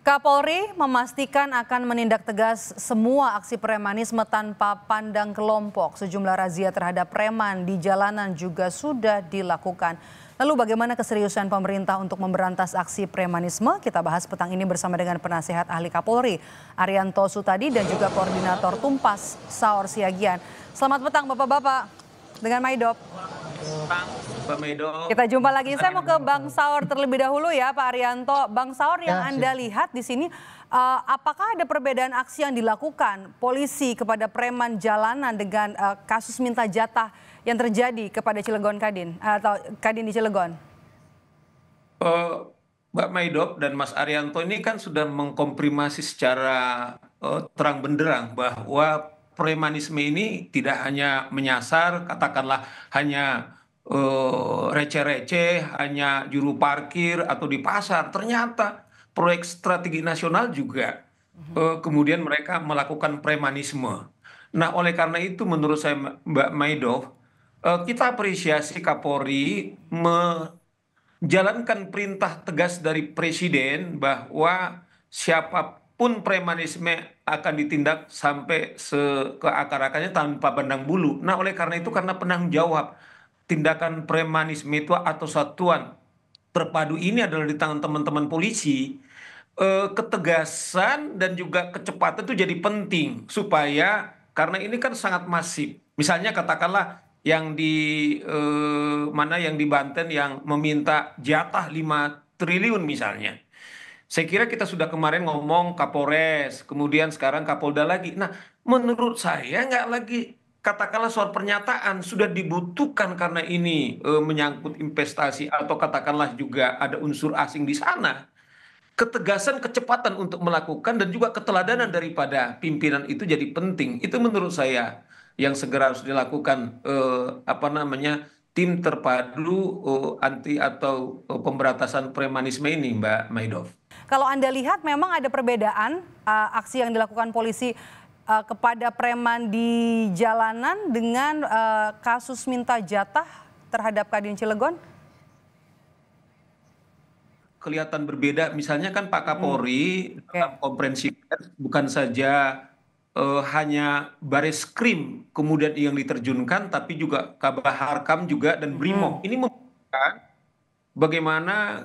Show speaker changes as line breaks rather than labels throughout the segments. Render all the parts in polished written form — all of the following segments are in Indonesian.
Kapolri memastikan akan menindak tegas semua aksi premanisme tanpa pandang kelompok. Sejumlah razia terhadap preman di jalanan juga sudah dilakukan. Lalu bagaimana keseriusan pemerintah untuk memberantas aksi premanisme? Kita bahas petang ini bersama dengan penasihat ahli Kapolri, Arianto Sutadi, dan juga koordinator Tumpas, Saur Siagian. Selamat petang Bapak-Bapak dengan Maidop. Kita jumpa lagi. Saya mau ke Bang Saur terlebih dahulu ya, Pak Arianto. Bang Saur, yang Anda lihat di sini, apakah ada perbedaan aksi yang dilakukan polisi kepada preman jalanan dengan kasus minta jatah yang terjadi kepada Cilegon Kadin atau Kadin di Cilegon?
Mbak Maidop dan Mas Arianto ini kan sudah mengkomprimasi secara terang benderang bahwa premanisme ini tidak hanya menyasar, katakanlah hanya receh-receh, hanya juru parkir atau di pasar. Ternyata proyek strategi nasional juga kemudian mereka melakukan premanisme. Nah, oleh karena itu menurut saya Mbak Maidop, kita apresiasi Kapolri jalankan perintah tegas dari Presiden bahwa siapapun premanisme akan ditindak sampai ke akar-akarnya tanpa pandang bulu. Nah, oleh karena itu, karena penanggung jawab tindakan premanisme itu atau satuan terpadu ini adalah di tangan teman-teman polisi, ketegasan dan juga kecepatan itu jadi penting supaya karena ini kan sangat masif. Misalnya katakanlah yang yang di Banten yang meminta jatah 5 triliun misalnya. Saya kira kita sudah kemarin ngomong Kapolres, kemudian sekarang Kapolda lagi. Nah, menurut saya nggak lagi katakanlah soal pernyataan, sudah dibutuhkan karena ini menyangkut investasi atau katakanlah juga ada unsur asing di sana. Ketegasan, kecepatan untuk melakukan dan juga keteladanan daripada pimpinan itu jadi penting. Itu menurut saya yang segera harus dilakukan tim terpadu anti atau pemberantasan premanisme ini, Mbak Maidov.
Kalau Anda lihat memang ada perbedaan aksi yang dilakukan polisi kepada preman di jalanan dengan kasus minta jatah terhadap Kadin Cilegon?
Kelihatan berbeda, misalnya kan Pak Kapolri dalam konferensi pers bukan saja hanya baris krim kemudian yang diterjunkan, tapi juga Kabar Harkam juga dan Brimob. Ini membuktikan bagaimana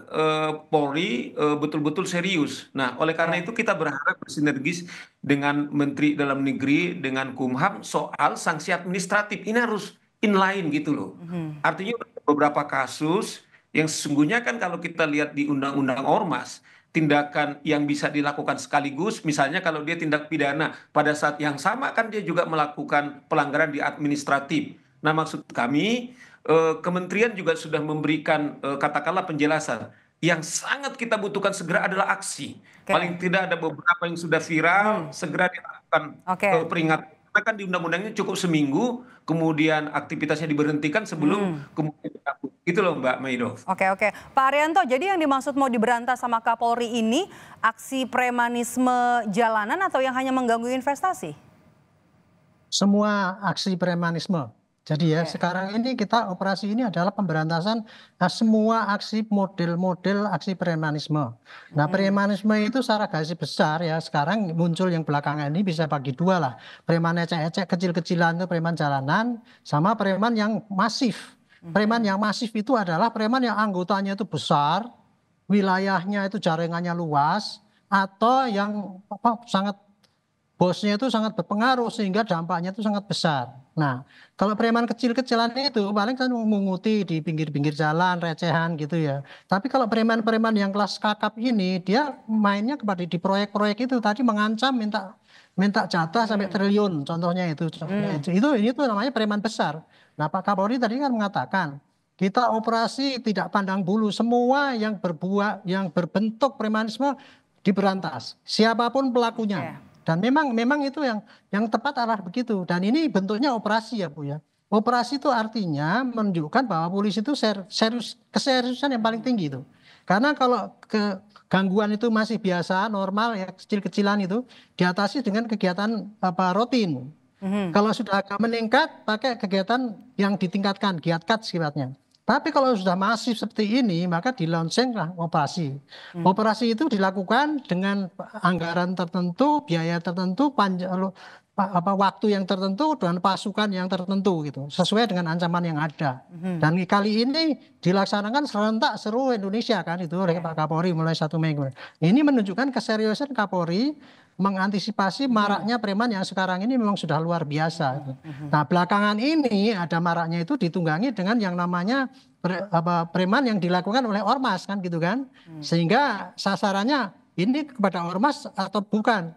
Polri betul-betul serius. Nah, oleh karena itu kita berharap bersinergis dengan Menteri Dalam Negeri, dengan Kumham soal sanksi administratif. Ini harus inline gitu loh. Artinya beberapa kasus yang sesungguhnya kan kalau kita lihat di Undang-Undang Ormas, tindakan yang bisa dilakukan sekaligus, misalnya kalau dia tindak pidana, pada saat yang sama kan dia juga melakukan pelanggaran di administratif. Nah, maksud kami, kementerian juga sudah memberikan katakanlah penjelasan. Yang sangat kita butuhkan segera adalah aksi. Paling tidak ada beberapa yang sudah viral, segera dilakukan peringatan. Karena kan di undang-undangnya cukup seminggu, kemudian aktivitasnya diberhentikan sebelum kemudian dicabut. Gitu loh Mbak Maidov.
Oke. Pak Arianto, jadi yang dimaksud mau diberantas sama Kapolri ini aksi premanisme jalanan atau yang hanya mengganggu investasi?
Semua aksi premanisme. Jadi ya sekarang ini kita operasi ini adalah pemberantasan semua aksi model-model aksi premanisme. Nah, premanisme itu secara garis besar ya sekarang muncul yang belakangan ini bisa bagi dua lah. Preman ecek-ecek kecil-kecilan itu preman jalanan sama preman yang masif. Preman yang masif itu adalah preman yang anggotanya itu besar, wilayahnya itu jaringannya luas, atau yang sangat bosnya itu sangat berpengaruh sehingga dampaknya itu sangat besar. Nah, kalau preman kecil-kecilan itu paling kan menguti di pinggir-pinggir jalan, recehan gitu ya. Tapi kalau preman-preman yang kelas kakap ini, dia mainnya kepada di proyek-proyek itu tadi mengancam minta jatah sampai triliun, contohnya itu. Itu namanya preman besar. Nah, Pak Kapolri tadi kan mengatakan kita operasi tidak pandang bulu, semua yang berbentuk premanisme diberantas, siapapun pelakunya. Dan memang itu yang tepat arah begitu. Dan ini bentuknya operasi ya Bu ya. Operasi itu artinya menunjukkan bahwa polisi itu keseriusan yang paling tinggi itu. Karena kalau gangguan itu masih biasa, normal ya kecil-kecilan itu diatasi dengan kegiatan rutin. Kalau sudah agak meningkat pakai kegiatan yang ditingkatkan, giatkat sifatnya. Tapi kalau sudah masif seperti ini, maka di-launchinglah operasi. Operasi itu dilakukan dengan anggaran tertentu, biaya tertentu, waktu yang tertentu, dan pasukan yang tertentu gitu, sesuai dengan ancaman yang ada. Dan kali ini dilaksanakan serentak seluruh Indonesia kan itu oleh Pak Kapolri mulai 1 Mei. Ini menunjukkan keseriusan Kapolri mengantisipasi maraknya preman yang sekarang ini memang sudah luar biasa. Nah, belakangan ini ada maraknya itu ditunggangi dengan yang namanya preman yang dilakukan oleh ormas kan gitu kan. Sehingga sasarannya ini kepada ormas atau bukan.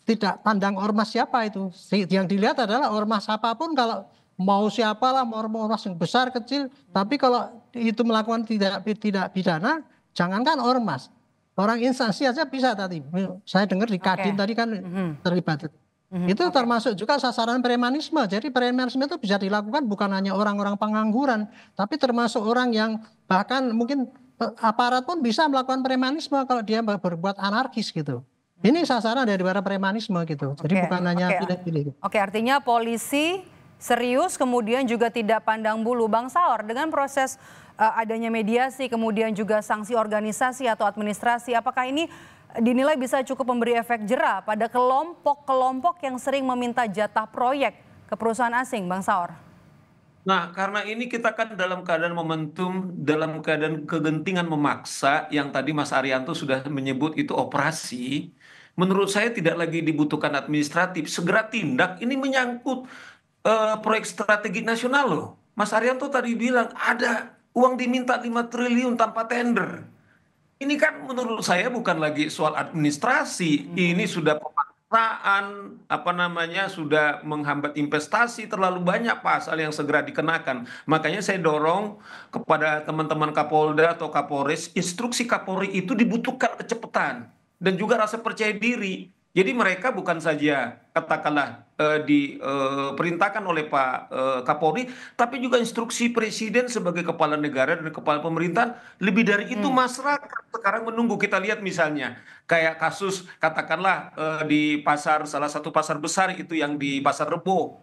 Tidak pandang ormas siapa itu. Yang dilihat adalah ormas apapun, kalau mau siapalah, mau ormas yang besar kecil, tapi kalau itu melakukan tidak pidana, jangankan ormas. Orang instansi aja bisa tadi. Saya dengar di Kadin tadi kan terlibat. Itu termasuk juga sasaran premanisme. Jadi premanisme itu bisa dilakukan bukan hanya orang-orang pengangguran, tapi termasuk orang yang bahkan mungkin aparat pun bisa melakukan premanisme kalau dia berbuat anarkis gitu. Ini sasaran daripada premanisme gitu. Jadi bukan hanya pilih-pilih.
Oke, artinya polisi serius kemudian juga tidak pandang bulu. Bang Saur, dengan proses adanya mediasi, kemudian juga sanksi organisasi atau administrasi, apakah ini dinilai bisa cukup memberi efek jera pada kelompok-kelompok yang sering meminta jatah proyek ke perusahaan asing, Bang Saur?
Nah, karena ini kita kan dalam keadaan momentum, dalam keadaan kegentingan memaksa, yang tadi Mas Arianto sudah menyebut itu operasi, menurut saya tidak lagi dibutuhkan administratif, segera tindak, ini menyangkut proyek strategi nasional loh. Mas Arianto tadi bilang ada uang diminta 5 triliun tanpa tender. Ini kan menurut saya bukan lagi soal administrasi, ini sudah pemaksaan, sudah menghambat investasi, terlalu banyak pasal yang segera dikenakan. Makanya saya dorong kepada teman-teman Kapolda atau Kapolres, instruksi Kapolri itu dibutuhkan kecepatan dan juga rasa percaya diri. Jadi mereka bukan saja katakanlah diperintahkan oleh Pak Kapolri, tapi juga instruksi Presiden sebagai kepala negara dan kepala pemerintahan. Lebih dari itu masyarakat sekarang menunggu. Kita lihat misalnya kayak kasus katakanlah di salah satu pasar besar itu yang di Pasar Rebo.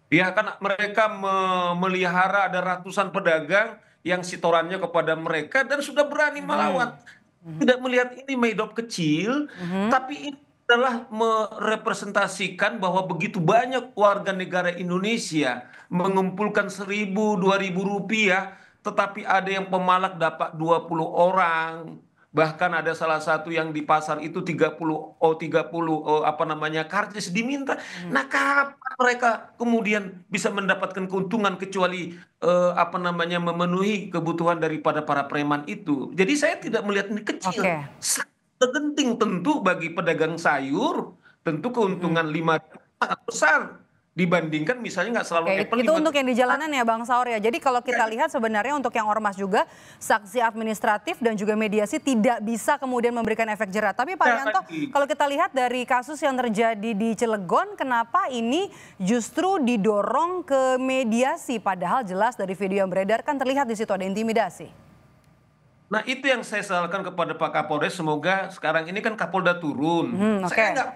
Ya kan mereka memelihara ada ratusan pedagang yang setorannya kepada mereka dan sudah berani melawan. Tidak melihat ini medop kecil, tapi ini adalah merepresentasikan bahwa begitu banyak warga negara Indonesia mengumpulkan 1.000, 2.000 rupiah, tetapi ada yang pemalak dapat 20 orang, bahkan ada salah satu yang di pasar itu 30 karcis diminta. Nah, kapan mereka kemudian bisa mendapatkan keuntungan kecuali memenuhi kebutuhan daripada para preman itu. Jadi saya tidak melihat ini kecil. Genting tentu bagi pedagang sayur, tentu keuntungan 5 sangat besar dibandingkan misalnya nggak selalu Apple.
Itu untuk yang di jalanan ya Bang Saur ya. Jadi kalau kita lihat sebenarnya untuk yang ormas juga sanksi administratif dan juga mediasi tidak bisa kemudian memberikan efek jera. Tapi Pak Yanto, kalau kita lihat dari kasus yang terjadi di Cilegon, kenapa ini justru didorong ke mediasi? Padahal jelas dari video yang beredar kan terlihat di situ ada intimidasi.
Nah, itu yang saya salahkan kepada Pak Kapolres. Semoga sekarang ini kan Kapolda turun. Saya nggak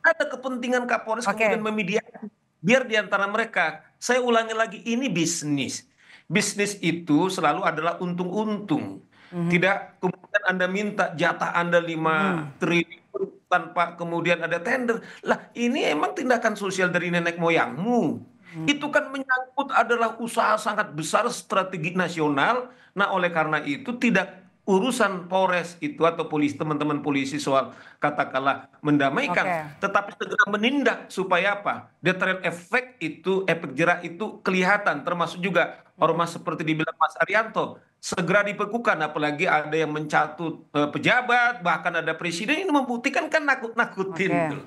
ada kepentingan Kapolres kemudian memediasi. Biar diantara mereka, saya ulangi lagi, ini bisnis. Bisnis itu selalu adalah untung-untung. Tidak kemudian Anda minta jatah Anda 5 triliun tanpa kemudian ada tender. Lah, ini emang tindakan sosial dari nenek moyangmu. Itu kan menyangkut adalah usaha sangat besar strategi nasional. Nah, oleh karena itu tidak urusan Polres itu atau polisi, teman-teman polisi soal katakanlah mendamaikan, tetapi segera menindak supaya apa? Deterrent effect itu, efek jera itu kelihatan, termasuk juga ormas seperti dibilang Mas Arianto, segera dibekukan, apalagi ada yang mencatut pejabat, bahkan ada presiden, ini membuktikan kan nakut-nakutin.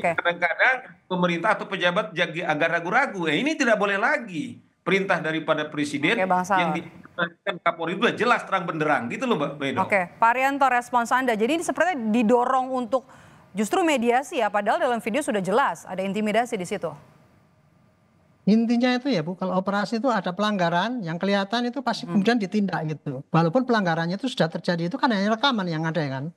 Kadang-kadang pemerintah atau pejabat jadi agak ragu-ragu, ini tidak boleh lagi. Perintah daripada presiden yang diperintahkan Kapolri itu jelas terang benderang gitu loh Mbak Bedo.
Pak Arianto, respons Anda. Jadi ini sepertinya didorong untuk justru mediasi ya, padahal dalam video sudah jelas ada intimidasi di situ.
Intinya itu ya Bu, kalau operasi itu ada pelanggaran yang kelihatan itu pasti kemudian ditindak gitu. Walaupun pelanggarannya itu sudah terjadi, itu kan hanya rekaman yang ada ya kan.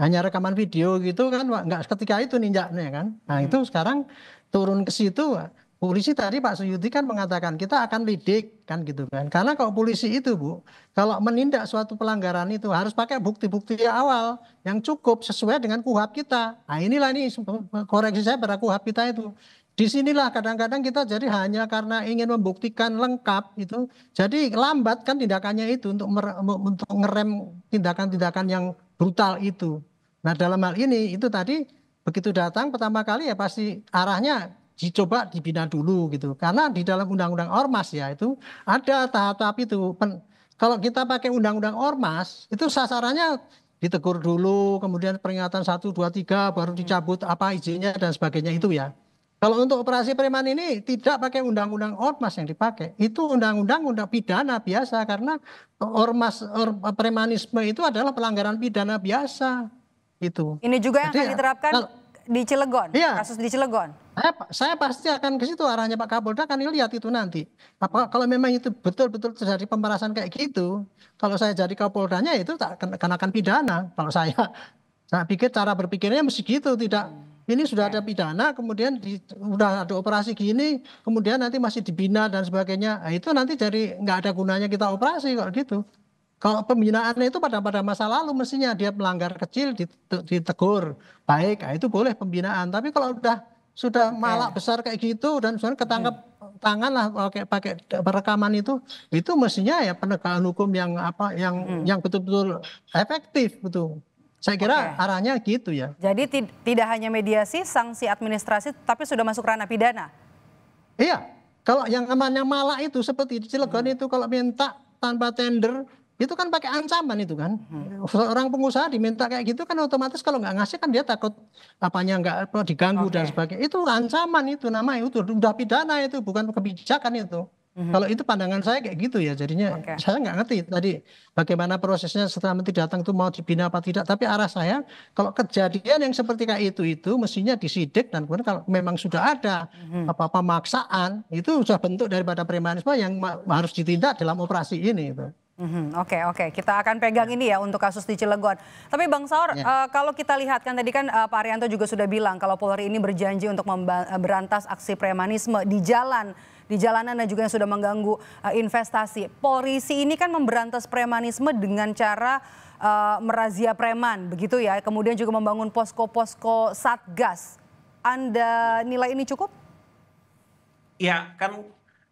Hanya rekaman video gitu kan, nggak ketika itu ninjaknya kan. Nah itu sekarang turun ke situ, polisi tadi Pak Suyudi kan mengatakan kita akan lidik kan gitu kan. Karena kalau polisi itu Bu, kalau menindak suatu pelanggaran itu harus pakai bukti-bukti awal yang cukup sesuai dengan KUHP kita. Nah inilah ini koreksi saya pada KUHP kita itu. Disinilah kadang-kadang kita jadi hanya karena ingin membuktikan lengkap itu, jadi lambat kan tindakannya itu untuk ngerem tindakan-tindakan yang brutal itu. Nah dalam hal ini itu tadi begitu datang pertama kali ya pasti arahnya dicoba dibina dulu gitu. Karena di dalam undang-undang ormas ya itu ada tahap-tahap itu. Kalau kita pakai undang-undang ormas itu sasarannya ditegur dulu, kemudian peringatan 1, 2, 3 baru dicabut apa izinnya dan sebagainya itu ya. Kalau untuk operasi preman ini tidak pakai undang-undang ormas yang dipakai, itu undang-undang pidana biasa karena premanisme itu adalah pelanggaran pidana biasa itu.
Ini juga yang
Jadi,
akan diterapkan di Cilegon,
iya,
kasus di Cilegon.
saya pasti akan ke situ arahnya Pak Kapolda akan lihat itu nanti. Kalau memang itu betul-betul terjadi pemerasan kayak gitu, kalau saya jadi Kapoldanya itu tak kenakan pidana. Kalau saya pikir cara berpikirnya mesti gitu, tidak. Ini sudah ada pidana, kemudian sudah ada operasi gini, kemudian nanti masih dibina dan sebagainya. Nah, itu nanti jadi nggak ada gunanya kita operasi kalau gitu. Kalau pembinaan itu pada masa lalu mestinya dia melanggar kecil ditegur baik, nah, itu boleh pembinaan. Tapi kalau sudah malak besar kayak gitu dan misalnya ketangkep tangan lah pakai perekaman itu mestinya ya penegakan hukum yang yang betul-betul efektif betul. Saya kira arahnya gitu ya.
Jadi tidak hanya mediasi, sanksi administrasi, tapi sudah masuk ranah pidana.
Iya, kalau yang namanya malak itu seperti di Cilegon itu kalau minta tanpa tender itu kan pakai ancaman itu kan. Seorang pengusaha diminta kayak gitu kan otomatis kalau nggak ngasih kan dia takut apanya nggak diganggu dan sebagainya. Itu ancaman itu namanya itu udah pidana itu bukan kebijakan itu. Kalau itu pandangan saya kayak gitu ya, jadinya saya nggak ngerti tadi bagaimana prosesnya setelah menteri datang itu mau dibina apa tidak. Tapi arah saya kalau kejadian yang seperti kayak itu mestinya disidik dan kemudian kalau memang sudah ada pemaksaan itu sudah bentuk daripada premanisme yang harus ditindak dalam operasi ini. Itu.
Oke, kita akan pegang ini ya untuk kasus di Cilegon. Tapi Bang Saur, kalau kita lihat kan tadi kan Pak Arianto juga sudah bilang kalau Polri ini berjanji untuk memberantas aksi premanisme di jalanan dan juga yang sudah mengganggu investasi. Polisi ini kan memberantas premanisme dengan cara merazia preman, begitu ya. Kemudian juga membangun posko-posko satgas. Anda nilai ini cukup?
Ya, kan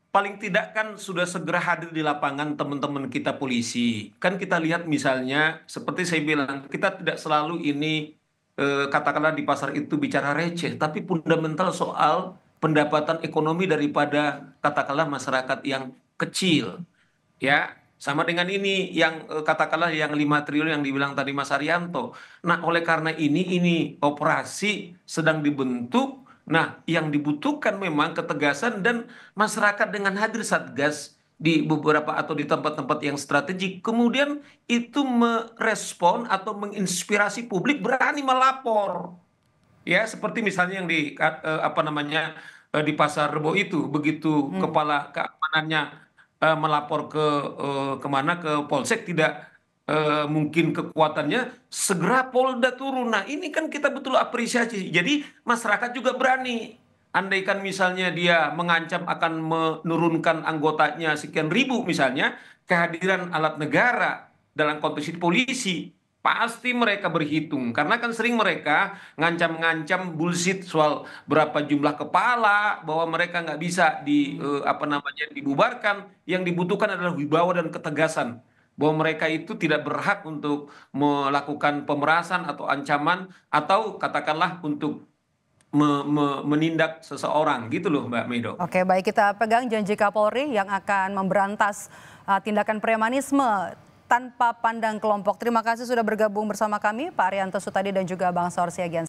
paling tidak kan sudah segera hadir di lapangan teman-teman kita polisi. Kan kita lihat misalnya seperti saya bilang, kita tidak selalu ini katakanlah di pasar itu bicara receh, tapi fundamental soal pendapatan ekonomi daripada katakanlah masyarakat yang kecil. Ya, sama dengan ini yang katakanlah yang 5 triliun yang dibilang tadi Mas Arianto. Nah, oleh karena ini operasi sedang dibentuk. Nah, yang dibutuhkan memang ketegasan dan masyarakat dengan hadir Satgas di beberapa atau di tempat-tempat yang strategik, kemudian itu merespon atau menginspirasi publik berani melapor. Ya, seperti misalnya yang di di Pasar Rebo itu, begitu kepala keamanannya melapor kemana ke Polsek tidak mungkin kekuatannya segera Polda turun. Nah ini kan kita betul apresiasi. Jadi masyarakat juga berani. Andaikan misalnya dia mengancam akan menurunkan anggotanya sekian ribu misalnya, kehadiran alat negara dalam konteks polisi pasti mereka berhitung. Karena kan sering mereka ngancam-ngancam bullshit soal berapa jumlah kepala, bahwa mereka nggak bisa dibubarkan. Yang dibutuhkan adalah wibawa dan ketegasan bahwa mereka itu tidak berhak untuk melakukan pemerasan atau ancaman atau katakanlah untuk menindak seseorang gitu loh Mbak Medo.
Oke, baik, kita pegang janji Kapolri yang akan memberantas tindakan premanisme tanpa pandang kelompok. Terima kasih sudah bergabung bersama kami Pak Arianto Sutadi dan juga Bang Saur Siagian.